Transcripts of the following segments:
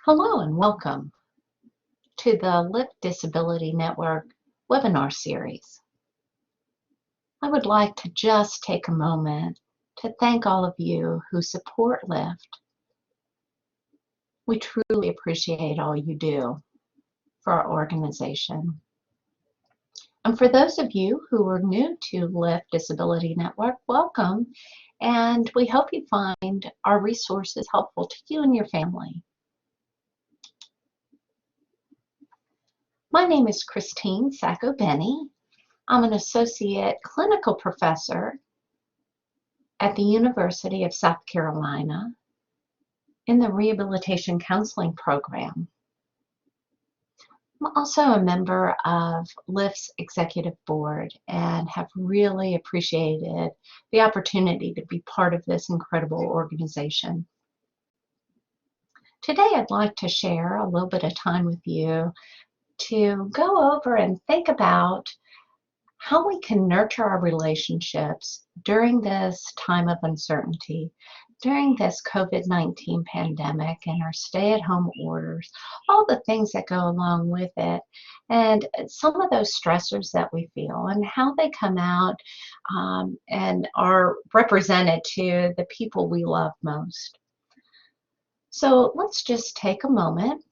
Hello and welcome to the Lift Disability Network webinar series. I would like to just take a moment to thank all of you who support Lift. We truly appreciate all you do for our organization. And for those of you who are new to Lift Disability Network, welcome, and we hope you find our resources helpful to you and your family. My name is Christine Sacco-Benny. I'm an associate clinical professor at the University of South Carolina in the Rehabilitation Counseling Program. I'm also a member of LIFT's executive board and have really appreciated the opportunity to be part of this incredible organization. Today I'd like to share a little bit of time with you to go over and think about how we can nurture our relationships during this time of uncertainty, during this COVID-19 pandemic and our stay-at-home orders, all the things that go along with it, and some of those stressors that we feel and how they come out and are represented to the people we love most. So let's just take a moment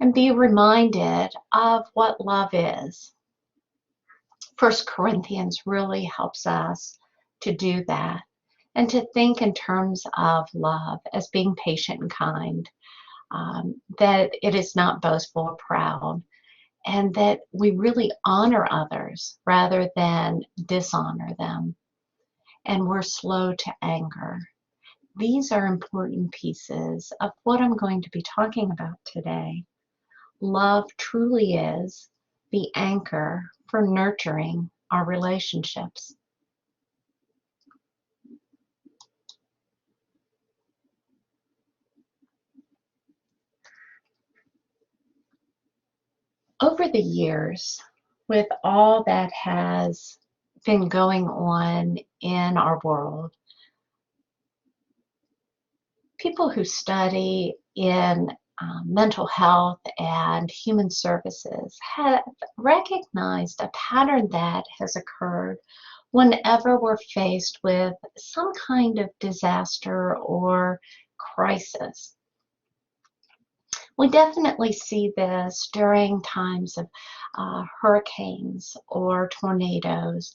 and be reminded of what love is. 1 Corinthians really helps us to do that and to think in terms of love as being patient and kind, that it is not boastful or proud, and that we really honor others rather than dishonor them, and we're slow to anger. These are important pieces of what I'm going to be talking about today. Love truly is the anchor for nurturing our relationships. Over the years, with all that has been going on in our world, people who study in mental health and human services have recognized a pattern that has occurred whenever we're faced with some kind of disaster or crisis. We definitely see this during times of hurricanes or tornadoes,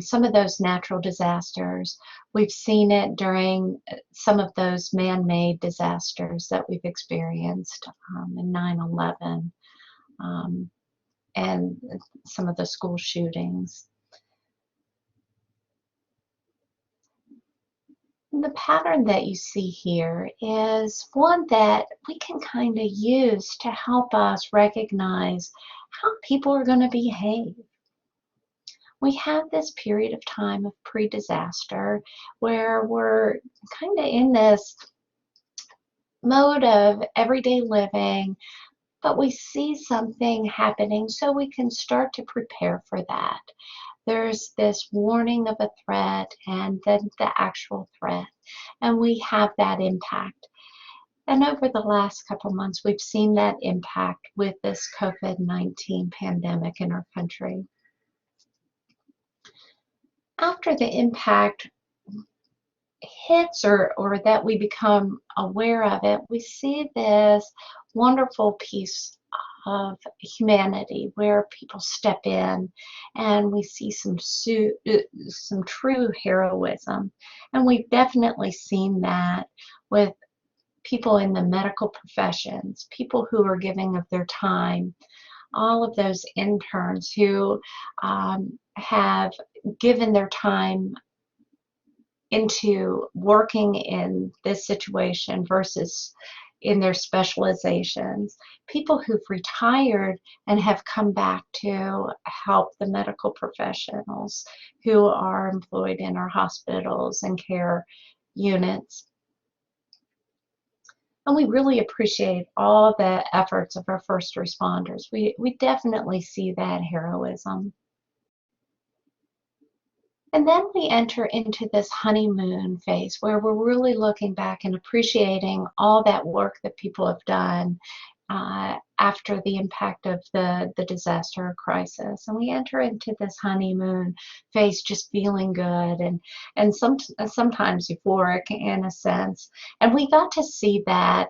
some of those natural disasters. We've seen it during some of those man-made disasters that we've experienced in 9/11 and some of the school shootings. The pattern that you see here is one that we can kind of use to help us recognize how people are going to behave. We have this period of time of pre-disaster where we're kind of in this mode of everyday living, but we see something happening so we can start to prepare for that. There's this warning of a threat and then the actual threat, and we have that impact. And over the last couple months, we've seen that impact with this COVID-19 pandemic in our country. After the impact hits or that we become aware of it, we see this wonderful piece of humanity where people step in and we see some true heroism. And we've definitely seen that with people in the medical professions, people who are giving of their time, all of those interns who have given their time into working in this situation versus in their specializations, people who've retired and have come back to help the medical professionals who are employed in our hospitals and care units. And we really appreciate all the efforts of our first responders. We definitely see that heroism. And then we enter into this honeymoon phase where we're really looking back and appreciating all that work that people have done after the impact of the disaster or crisis. And we enter into this honeymoon phase just feeling good and sometimes euphoric in a sense. And we got to see that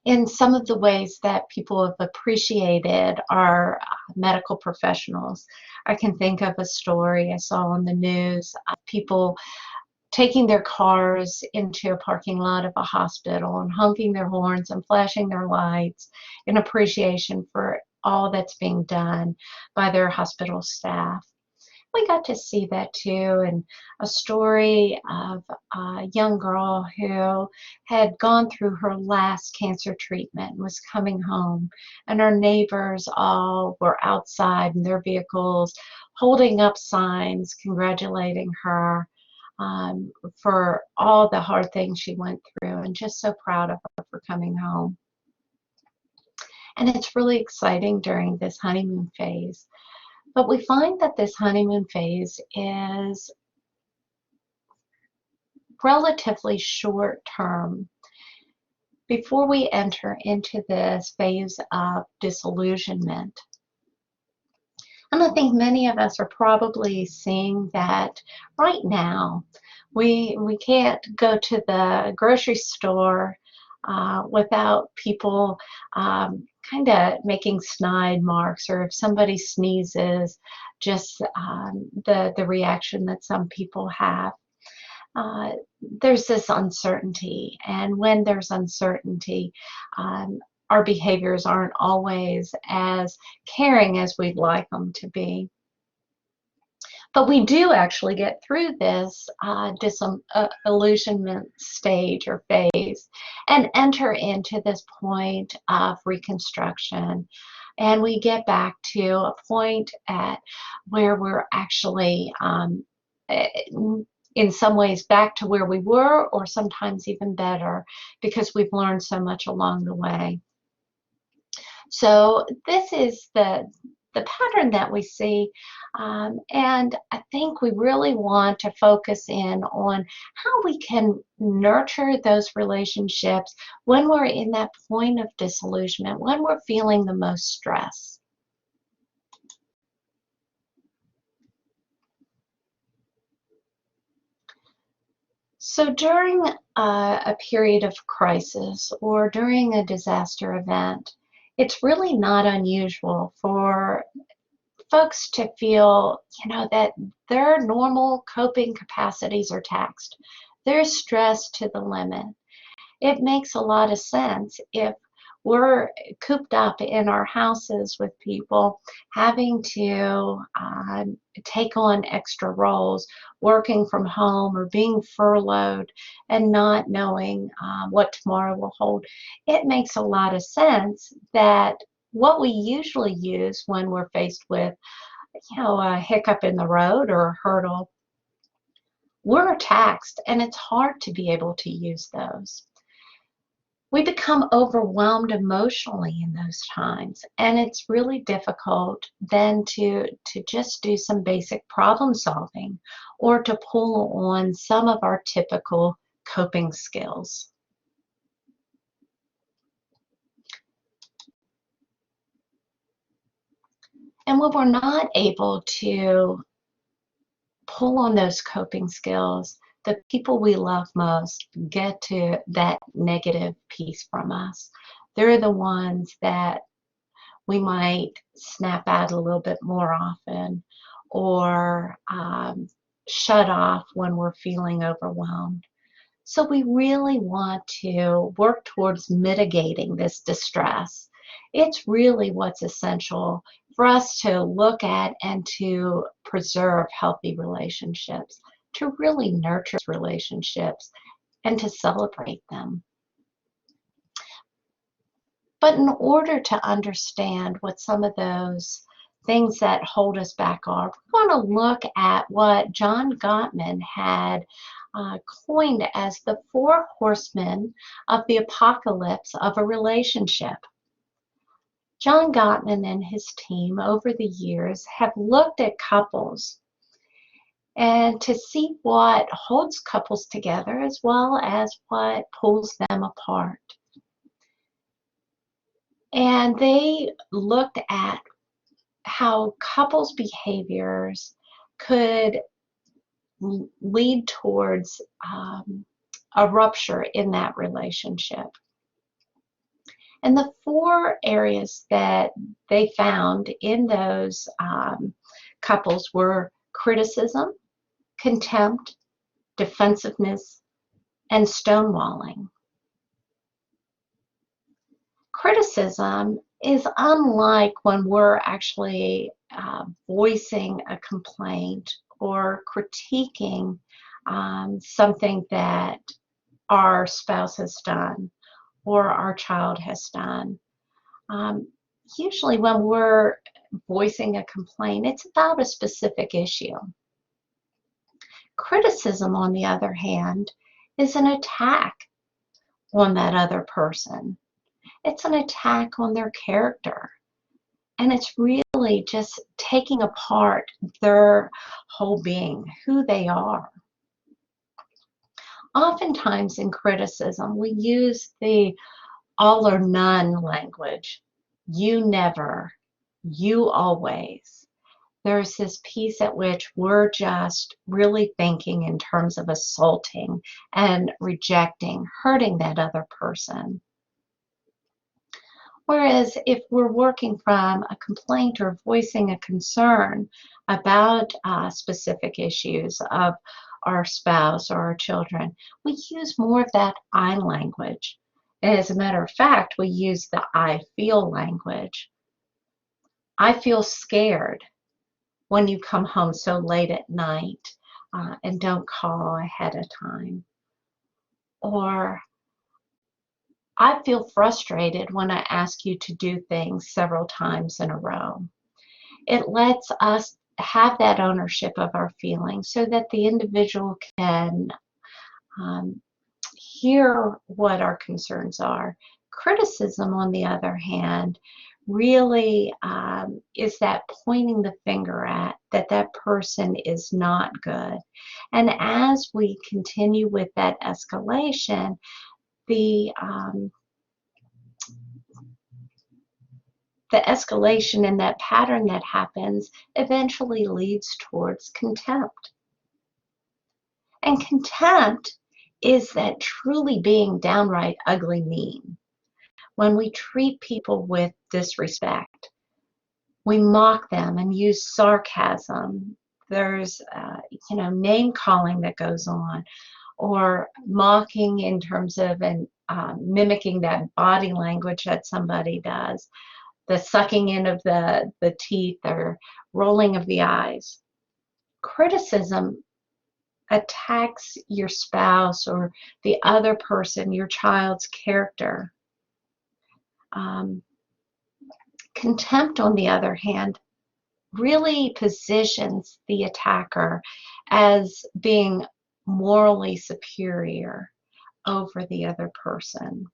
in some of the ways that people have appreciated our medical professionals. I can think of a story I saw on the news of people taking their cars into a parking lot of a hospital and honking their horns and flashing their lights in appreciation for all that's being done by their hospital staff. We got to see that too, and a story of a young girl who had gone through her last cancer treatment and was coming home, and her neighbors all were outside in their vehicles holding up signs congratulating her for all the hard things she went through, and just so proud of her for coming home. And it's really exciting during this honeymoon phase. But we find that this honeymoon phase is relatively short term before we enter into this phase of disillusionment. And I think many of us are probably seeing that right now. We can't go to the grocery store without people kind of making snide marks, or if somebody sneezes, just the reaction that some people have. There's this uncertainty, and when there's uncertainty, our behaviors aren't always as caring as we'd like them to be. But we do actually get through this disillusionment stage or phase and enter into this point of reconstruction. And we get back to a point at where we're actually in some ways back to where we were, or sometimes even better, because we've learned so much along the way. So this is the pattern that we see, and I think we really want to focus in on how we can nurture those relationships when we're in that point of disillusionment, when we're feeling the most stress. So during a period of crisis or during a disaster event, it's really not unusual for folks to feel, that their normal coping capacities are taxed. They're stressed to the limit. It makes a lot of sense if we're cooped up in our houses with people, having to take on extra roles, working from home or being furloughed and not knowing what tomorrow will hold. It makes a lot of sense that what we usually use when we're faced with, a hiccup in the road or a hurdle, we're taxed, and it's hard to be able to use those. We become overwhelmed emotionally in those times, and it's really difficult then to just do some basic problem solving or to pull on some of our typical coping skills. And when we're not able to pull on those coping skills, the people we love most get to that negative piece from us. They're the ones that we might snap at a little bit more often, or shut off when we're feeling overwhelmed. So we really want to work towards mitigating this distress. It's really what's essential for us to look at and to preserve healthy relationships, to really nurture relationships, and to celebrate them. But in order to understand what some of those things that hold us back are, we're going to look at what John Gottman had coined as the 4 horsemen of the apocalypse of a relationship. John Gottman and his team over the years have looked at couples and to see what holds couples together as well as what pulls them apart. And they looked at how couples' behaviors could lead towards a rupture in that relationship. And the four areas that they found in those couples were criticism, contempt, defensiveness, and stonewalling. Criticism is unlike when we're actually voicing a complaint or critiquing something that our spouse has done or our child has done. Usually when we're voicing a complaint, it's about a specific issue. Criticism, on the other hand, is an attack on that other person. It's an attack on their character. And it's really just taking apart their whole being, who they are. Oftentimes in criticism, we use the all or none language. You never, you always. There's this piece at which we're just really thinking in terms of assaulting and rejecting, hurting that other person. Whereas if we're working from a complaint or voicing a concern about specific issues of our spouse or our children, we use more of that I language. As a matter of fact, we use the I feel language. I feel scared when you come home so late at night and don't call ahead of time. Or I feel frustrated when I ask you to do things several times in a row. It lets us have that ownership of our feelings so that the individual can hear what our concerns are. Criticism, on the other hand, really is that pointing the finger at that that person is not good. And as we continue with that escalation, the escalation in that pattern that happens eventually leads towards contempt. And contempt is that truly being downright ugly mean. When we treat people with disrespect, we mock them and use sarcasm. There's, name calling that goes on, or mocking in terms of mimicking that body language that somebody does, the sucking in of the teeth or rolling of the eyes. Criticism attacks your spouse or the other person, your child's character. Contempt, on the other hand, really positions the attacker as being morally superior over the other person.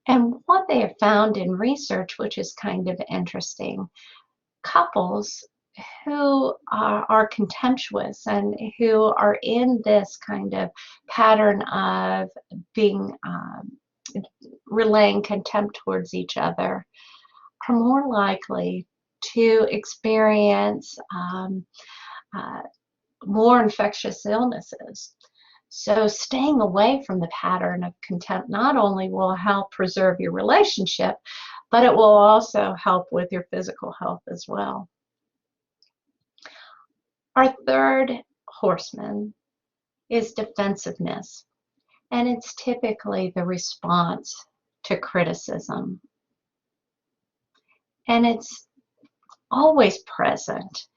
And what they have found in research, which is kind of interesting, couples who are contemptuous and who are in this kind of pattern of being relaying contempt towards each other are more likely to experience more infectious illnesses. So staying away from the pattern of contempt not only will help preserve your relationship, but it will also help with your physical health as well. Our third horseman is defensiveness, and it's typically the response to criticism. And it's always present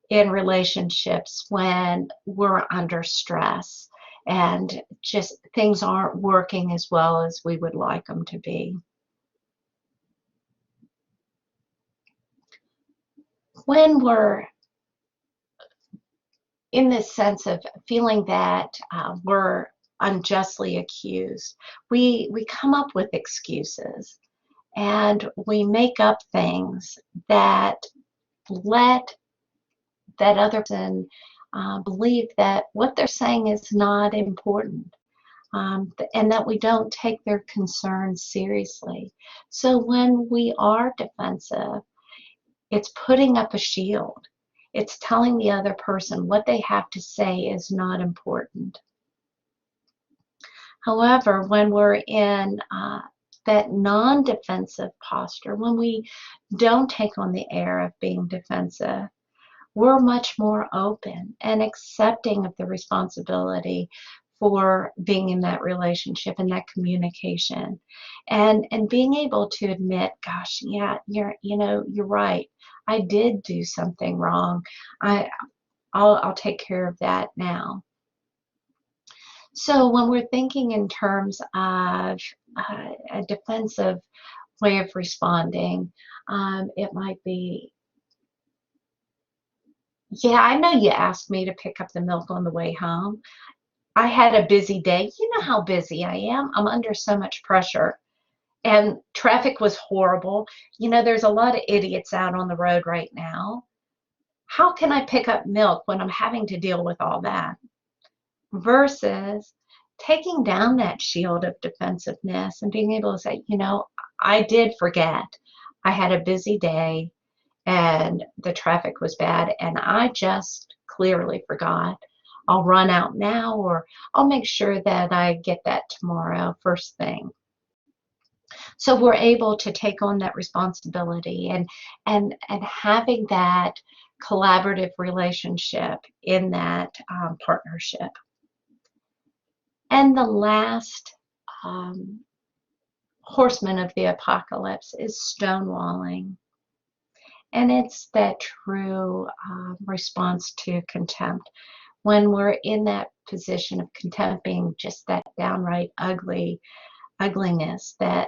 in relationships when we're under stress and just things aren't working as well as we would like them to be. When we're in this sense of feeling that we're unjustly accused, we come up with excuses and we make up things that let that other person believe that what they're saying is not important, and that we don't take their concerns seriously. So when we are defensive, it's putting up a shield. It's telling the other person what they have to say is not important. However, when we're in that non-defensive posture, when we don't take on the air of being defensive, we're much more open and accepting of the responsibility for being in that relationship and that communication, and being able to admit, gosh, yeah, you're right. I did do something wrong. I'll take care of that now. So when we're thinking in terms of a defensive way of responding, it might be, yeah, I know you asked me to pick up the milk on the way home. I had a busy day. You know how busy I am. I'm under so much pressure. And traffic was horrible. There's a lot of idiots out on the road right now. How can I pick up milk when I'm having to deal with all that? Versus taking down that shield of defensiveness and being able to say, I did forget. I had a busy day and the traffic was bad, and I just clearly forgot. I'll run out now, or I'll make sure that I get that tomorrow first thing. So we're able to take on that responsibility and having that collaborative relationship in that partnership. And the last horseman of the apocalypse is stonewalling. And it's that true response to contempt. When we're in that position of contempt, being just that downright ugliness, that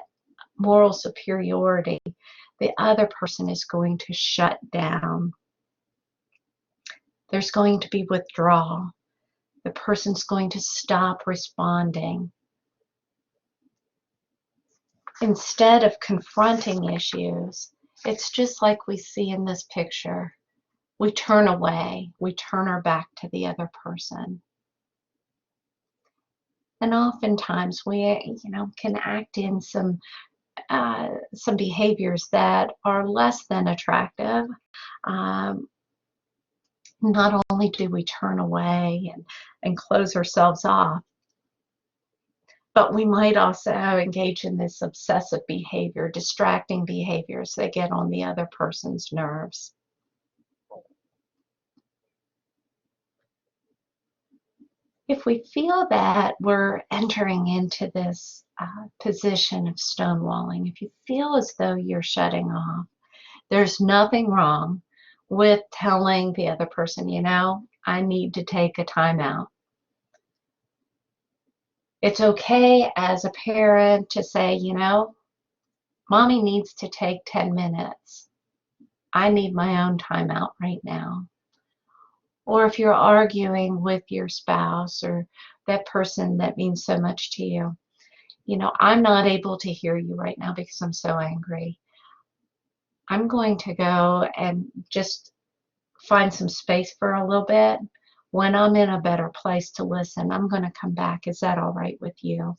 moral superiority, the other person is going to shut down. There's going to be withdrawal. The person's going to stop responding. Instead of confronting issues, it's just like we see in this picture. We turn away. We turn our back to the other person. And oftentimes we, can act in some behaviors that are less than attractive. Not only do we turn away and close ourselves off, but we might also engage in this obsessive behavior, distracting behaviors that get on the other person's nerves. If we feel that we're entering into this position of stonewalling, if you feel as though you're shutting off, there's nothing wrong with telling the other person, I need to take a timeout. It's okay as a parent to say, mommy needs to take 10 minutes. I need my own timeout right now. Or if you're arguing with your spouse or that person that means so much to you, I'm not able to hear you right now because I'm so angry. I'm going to go and just find some space for a little bit. When I'm in a better place to listen, I'm going to come back. Is that all right with you?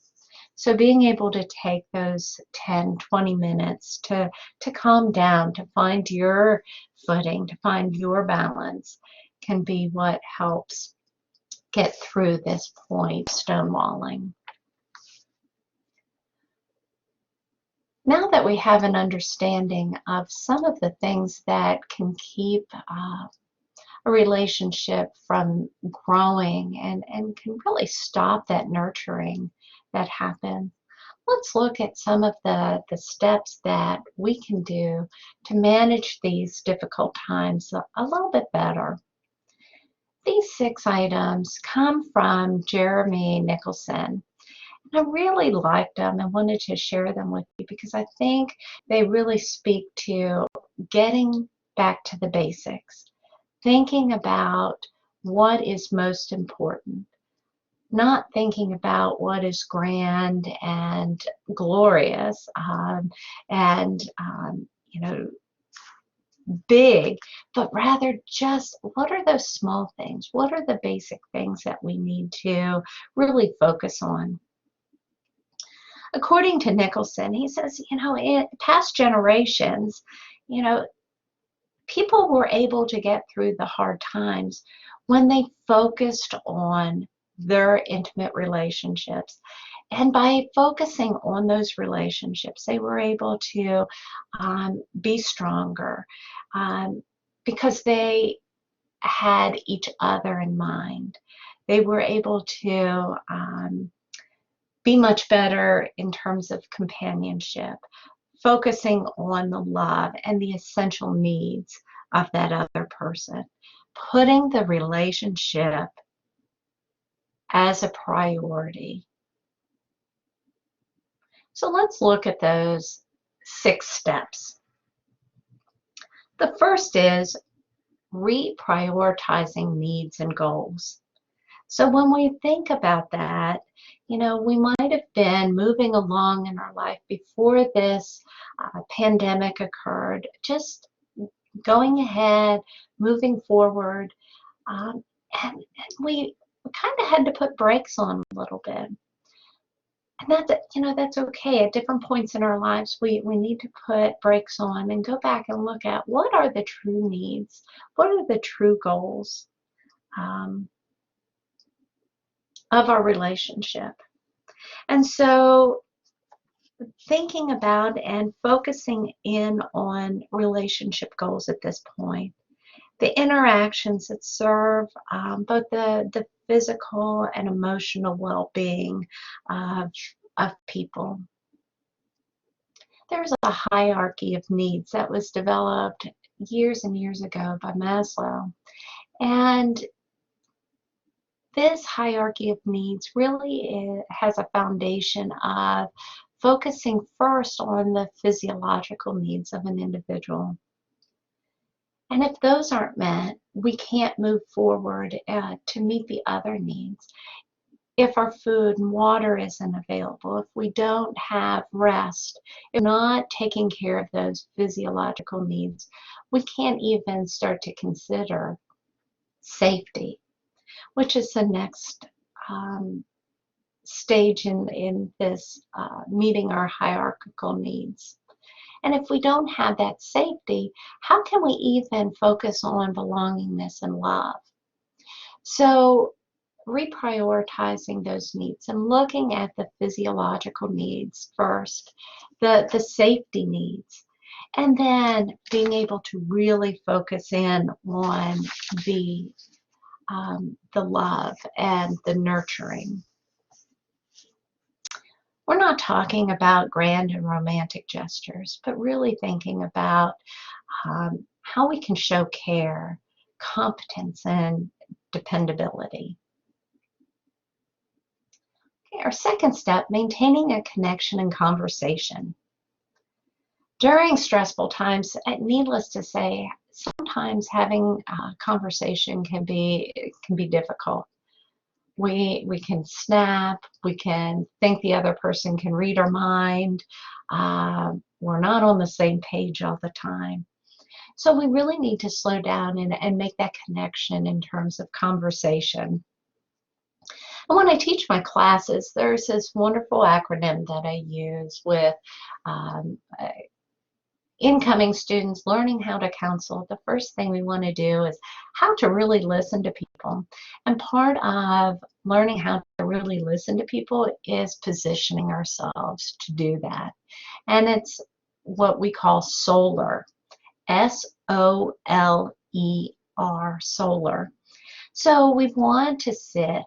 So being able to take those 10, 20 minutes to calm down, to find your footing, to find your balance, can be what helps get through this point, stonewalling. Now that we have an understanding of some of the things that can keep a relationship from growing and can really stop that nurturing that happens, let's look at some of the steps that we can do to manage these difficult times a little bit better. These 6 items come from Jeremy Nicholson. I really liked them and wanted to share them with you because I think they really speak to getting back to the basics, thinking about what is most important, not thinking about what is grand and glorious and big, but rather just what are those small things? What are the basic things that we need to really focus on? According to Nicholson, he says, in past generations, you know, people were able to get through the hard times when they focused on their intimate relationships. And by focusing on those relationships, they were able to be stronger because they had each other in mind. They were able to be much better in terms of companionship, focusing on the love and the essential needs of that other person, putting the relationship as a priority. So let's look at those 6 steps. The first is reprioritizing needs and goals. So when we think about that, we might have been moving along in our life before this pandemic occurred, just going ahead, moving forward, and we kind of had to put brakes on a little bit. And that's okay. At different points in our lives, we need to put brakes on and go back and look at what are the true needs, what are the true goals of our relationship. And so thinking about and focusing in on relationship goals at this point, the interactions that serve both the physical and emotional well-being of people. There's a hierarchy of needs that was developed years and years ago by Maslow. And this hierarchy of needs really has a foundation of focusing first on the physiological needs of an individual. And if those aren't met, we can't move forward to meet the other needs. If our food and water isn't available, if we don't have rest, if we're not taking care of those physiological needs, we can't even start to consider safety, which is the next stage in this meeting our hierarchical needs. And if we don't have that safety, how can we even focus on belongingness and love? So reprioritizing those needs and looking at the physiological needs first, the safety needs, and then being able to really focus in on the love and the nurturing. We're not talking about grand and romantic gestures, but really thinking about how we can show care, competence, and dependability. Okay, our second step, maintaining a connection and conversation. During stressful times, needless to say, sometimes having a conversation can be difficult. We can snap, we can think the other person can read our mind. We're not on the same page all the time. So we really need to slow down and make that connection in terms of conversation. And when I teach my classes, there's this wonderful acronym that I use with incoming students learning how to counsel. The first thing we want to do is how to really listen to people. And part of learning how to really listen to people is positioning ourselves to do that. And it's what we call SOLER, S-O-L-E-R, SOLER. So we want to sit.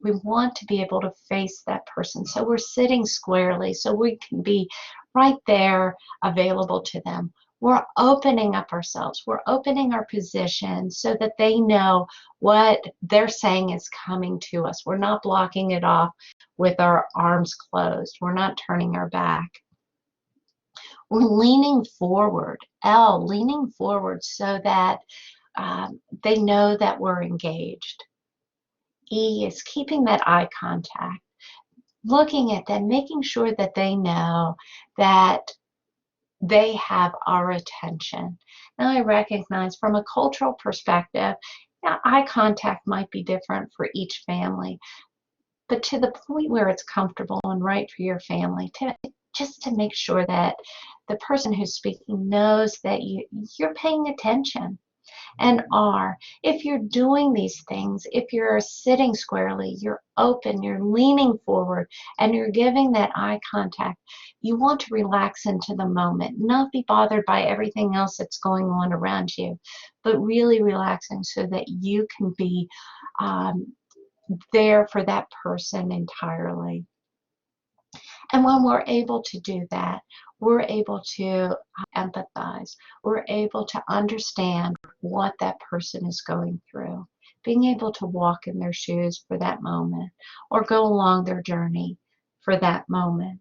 We want to be able to face that person. So we're sitting squarely so we can be right there available to them. We're opening up ourselves. We're opening our position so that they know what they're saying is coming to us. We're not blocking it off with our arms closed. We're not turning our back. We're leaning forward. L, leaning forward so that they know that we're engaged. E is keeping that eye contact, looking at them, making sure that they know that they have our attention. Now, I recognize from a cultural perspective, yeah, eye contact might be different for each family, but to the point where it's comfortable and right for your family, just to make sure that the person who's speaking knows that you're paying attention and are. If you're doing these things, if you're sitting squarely, you're open, you're leaning forward, and you're giving that eye contact, you want to relax into the moment, not be bothered by everything else that's going on around you, but really relaxing so that you can be there for that person entirely. And when we're able to do that, we're able to empathize. We're able to understand what that person is going through. Being able to walk in their shoes for that moment or go along their journey for that moment.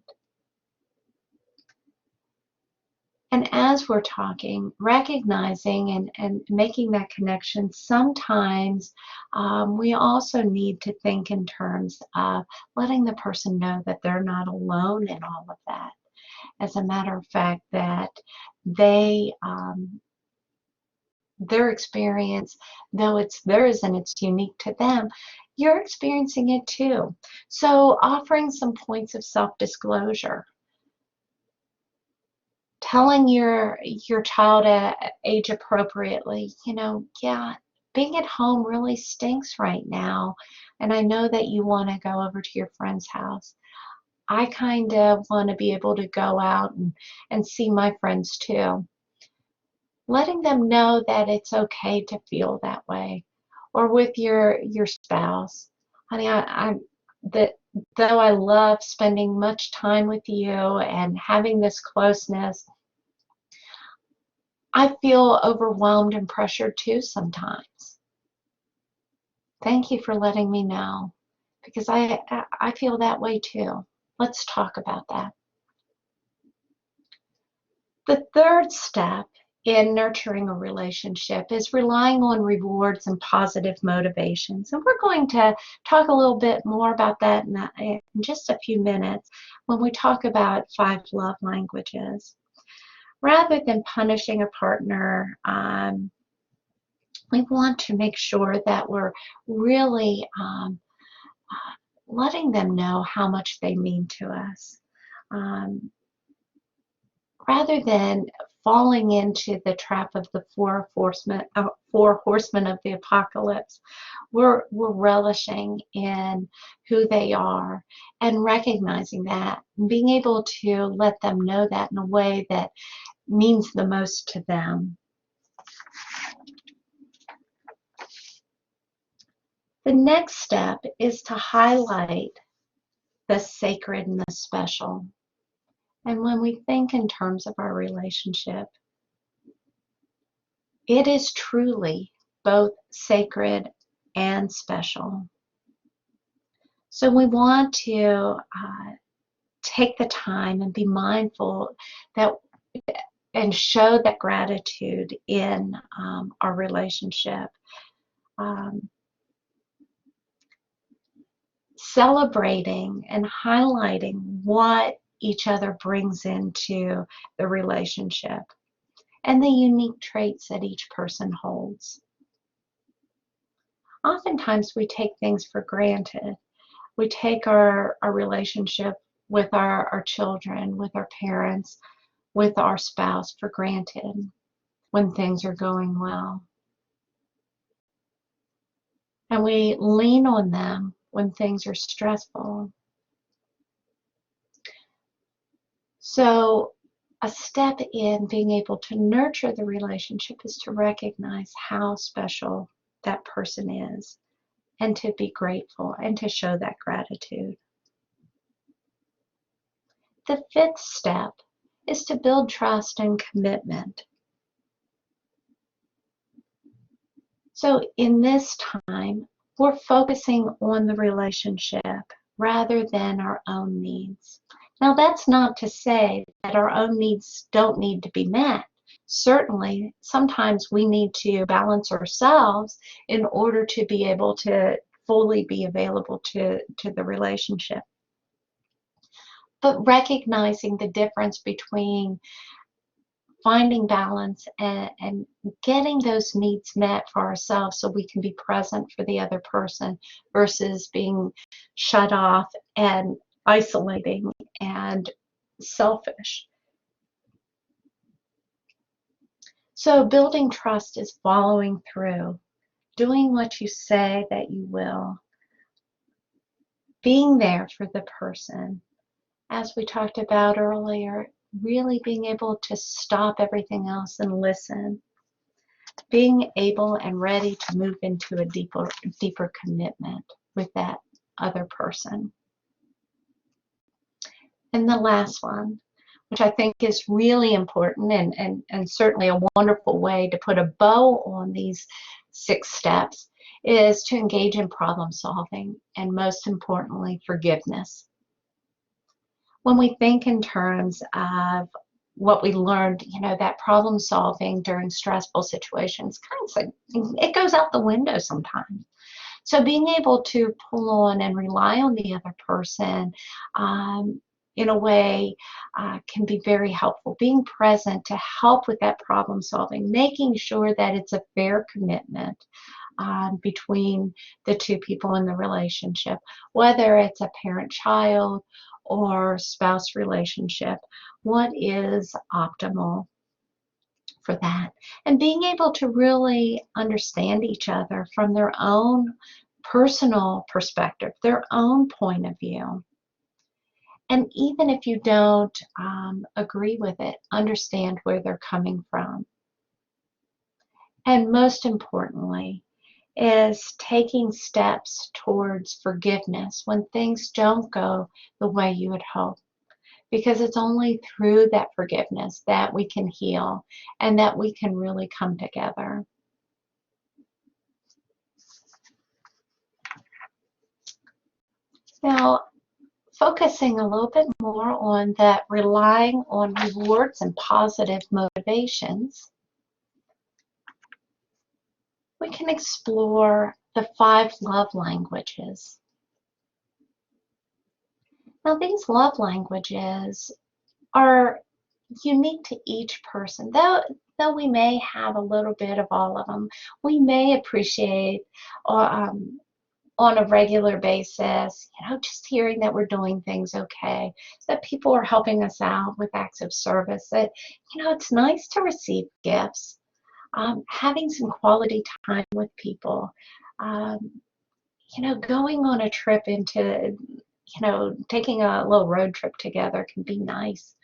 And as we're talking, recognizing and making that connection, sometimes we also need to think in terms of letting the person know that they're not alone in all of that. As a matter of fact, that they their experience, though it's theirs and it's unique to them, you're experiencing it too. So offering some points of self-disclosure, telling your child age appropriately, yeah, being at home really stinks right now, and I know that you want to go over to your friend's house. I kind of want to be able to go out and see my friends too. Letting them know that it's okay to feel that way. Or with your spouse, honey, I'm that though I love spending much time with you and having this closeness, I feel overwhelmed and pressured too sometimes. Thank you for letting me know, because I feel that way too. Let's talk about that. The third step in nurturing a relationship is relying on rewards and positive motivations. And we're going to talk a little bit more about that in just a few minutes when we talk about 5 love languages. Rather than punishing a partner, we want to make sure that we're really letting them know how much they mean to us. Rather than falling into the trap of the four horsemen of the apocalypse, we're relishing in who they are and recognizing that, and being able to let them know that in a way that means the most to them. The next step is to highlight the sacred and the special. And when we think in terms of our relationship, it is truly both sacred and special. So we want to take the time and be mindful that and show that gratitude in our relationship. Celebrating and highlighting what each other brings into the relationship and the unique traits that each person holds. Oftentimes we take things for granted. We take our relationship with our children, with our parents, with our spouse for granted when things are going well. And we lean on them when things are stressful. So a step in being able to nurture the relationship is to recognize how special that person is and to be grateful and to show that gratitude. The 5th step is to build trust and commitment. So in this time, we're focusing on the relationship rather than our own needs. Now, that's not to say that our own needs don't need to be met. Certainly, sometimes we need to balance ourselves in order to be able to fully be available to the relationship. But recognizing the difference between finding balance and getting those needs met for ourselves so we can be present for the other person versus being shut off and isolating and selfish. So building trust is following through, doing what you say that you will, being there for the person. As we talked about earlier, really being able to stop everything else and listen, being able and ready to move into a deeper commitment with that other person. And the last one, which I think is really important and certainly a wonderful way to put a bow on these 6 steps, is to engage in problem solving and, most importantly, forgiveness. When we think in terms of what we learned, that problem solving during stressful situations, kind of it goes out the window sometimes. So being able to pull on and rely on the other person in a way can be very helpful. Being present to help with that problem solving, making sure that it's a fair commitment between the two people in the relationship, whether it's a parent-child or spouse relationship, what is optimal for that, and being able to really understand each other from their own personal perspective, their own point of view. And even if you don't agree with it, understand where they're coming from. And most importantly, is taking steps towards forgiveness when things don't go the way you would hope. Because it's only through that forgiveness that we can heal and that we can really come together. Now, focusing a little bit more on that relying on rewards and positive motivations, we can explore the 5 love languages. Now, these love languages are unique to each person. Though we may have a little bit of all of them, we may appreciate on a regular basis, just hearing that we're doing things okay, that people are helping us out with acts of service, that, it's nice to receive gifts, having some quality time with people, going on a trip into, taking a little road trip together can be nice.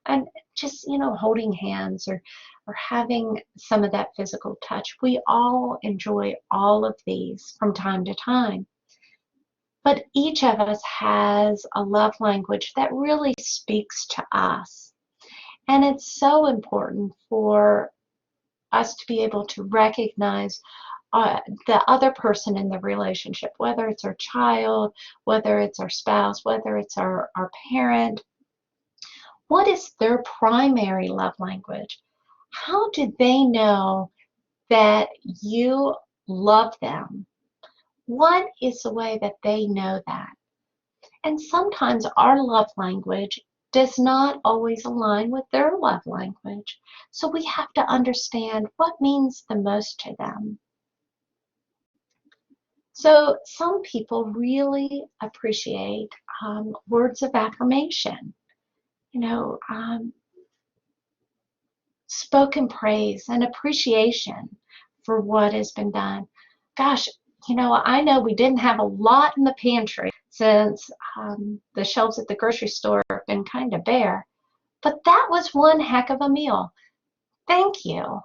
And just, holding hands or having some of that physical touch. We all enjoy all of these from time to time. But each of us has a love language that really speaks to us. And it's so important for us to be able to recognize the other person in the relationship, whether it's our child, whether it's our spouse, whether it's our parent. What is their primary love language? How do they know that you love them? What is the way that they know that? And sometimes our love language does not always align with their love language. So we have to understand what means the most to them. So some people really appreciate words of affirmation. Spoken praise and appreciation for what has been done. Gosh, I know we didn't have a lot in the pantry since the shelves at the grocery store have been kind of bare, but that was one heck of a meal. Thank you.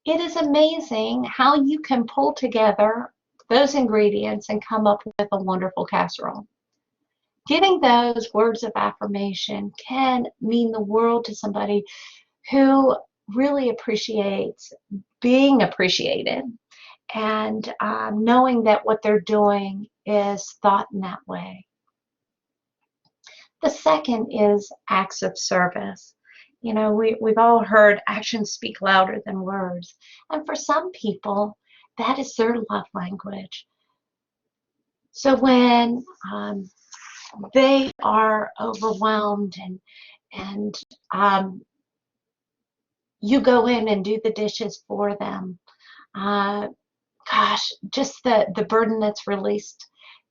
It is amazing how you can pull together those ingredients and come up with a wonderful casserole. Giving those words of affirmation can mean the world to somebody who really appreciates being appreciated and knowing that what they're doing is thought in that way. The second is acts of service. We've all heard actions speak louder than words. And for some people, that is their love language. So when they are overwhelmed and you go in and do the dishes for them. Uh, Gosh, just the burden that's released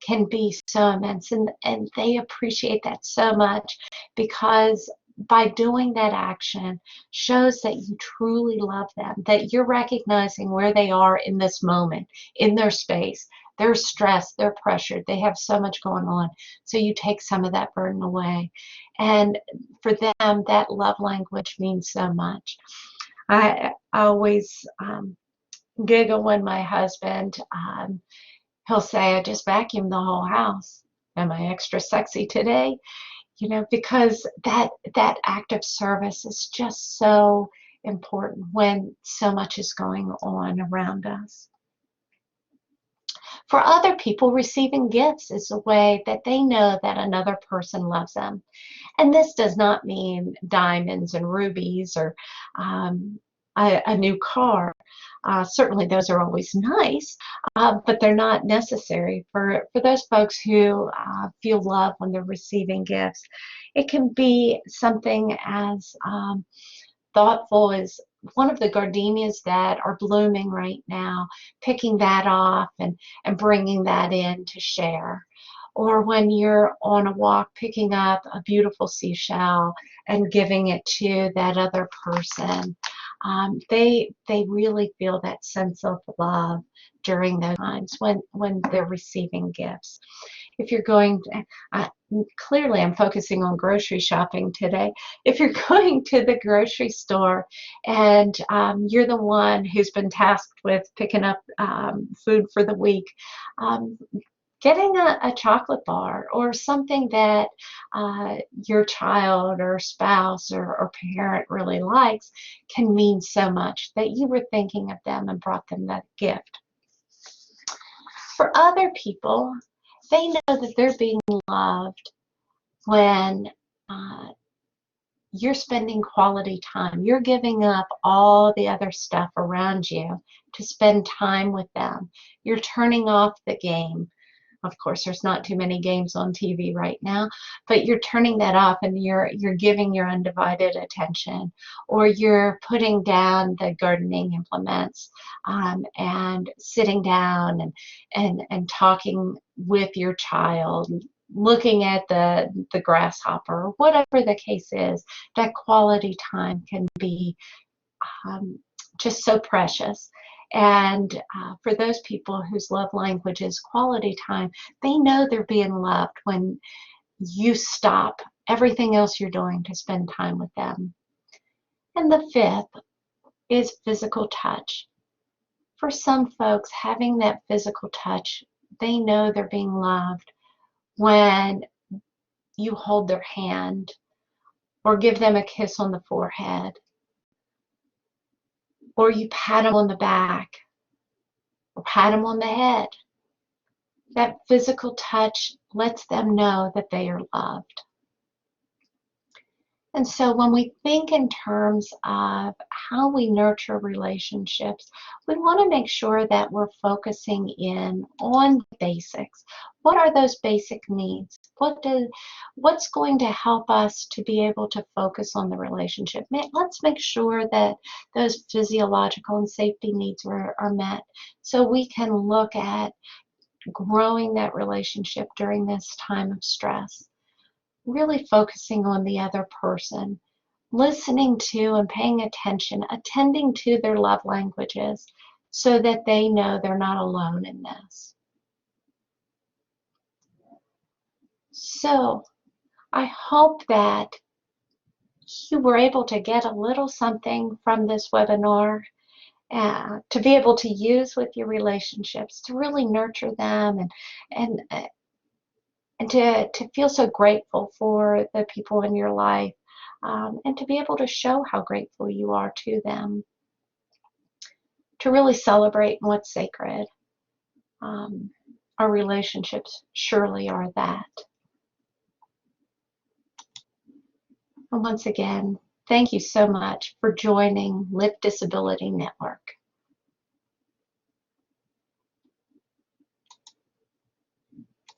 can be so immense, and they appreciate that so much, because by doing that action shows that you truly love them, that you're recognizing where they are in this moment, in their space. They're stressed, they're pressured, they have so much going on. So you take some of that burden away. And for them, that love language means so much. I always giggle when my husband, he'll say, I just vacuumed the whole house. Am I extra sexy today? You know, because that act of service is just so important when so much is going on around us. For other people, receiving gifts is a way that they know that another person loves them. And this does not mean diamonds and rubies or a new car. Certainly those are always nice, but they're not necessary for those folks who feel love when they're receiving gifts. It can be something as thoughtful as one of the gardenias that are blooming right now, picking that off and bringing that in to share. Or when you're on a walk, picking up a beautiful seashell and giving it to that other person. They really feel that sense of love during those times when they're receiving gifts. If you're going to, clearly I'm focusing on grocery shopping today. If you're going to the grocery store and you're the one who's been tasked with picking up food for the week, getting a chocolate bar or something that your child or spouse or parent really likes can mean so much that you were thinking of them and brought them that gift. For other people, they know that they're being loved when you're spending quality time. You're giving up all the other stuff around you to spend time with them. You're turning off the game. Of course, there's not too many games on TV right now, but you're turning that off and you're giving your undivided attention, or you're putting down the gardening implements and sitting down and talking with your child, looking at the grasshopper, whatever the case is. That quality time can be just so precious. And for those people whose love language is quality time, they know they're being loved when you stop everything else you're doing to spend time with them. And the fifth is physical touch. For some folks, having that physical touch, they know they're being loved when you hold their hand or give them a kiss on the forehead, or you pat them on the back or pat them on the head. That physical touch lets them know that they are loved. And so when we think in terms of how we nurture relationships, we want to make sure that we're focusing in on the basics. What are those basic needs? What's going to help us to be able to focus on the relationship? Let's make sure that those physiological and safety needs are met, so we can look at growing that relationship during this time of stress. Really focusing on the other person, listening to and paying attention, attending to their love languages so that they know they're not alone in this. So I hope that you were able to get a little something from this webinar to be able to use with your relationships, to really nurture them and to feel so grateful for the people in your life, and to be able to show how grateful you are to them, to really celebrate what's sacred. Our relationships surely are that. And once again, thank you so much for joining Lift Disability Network.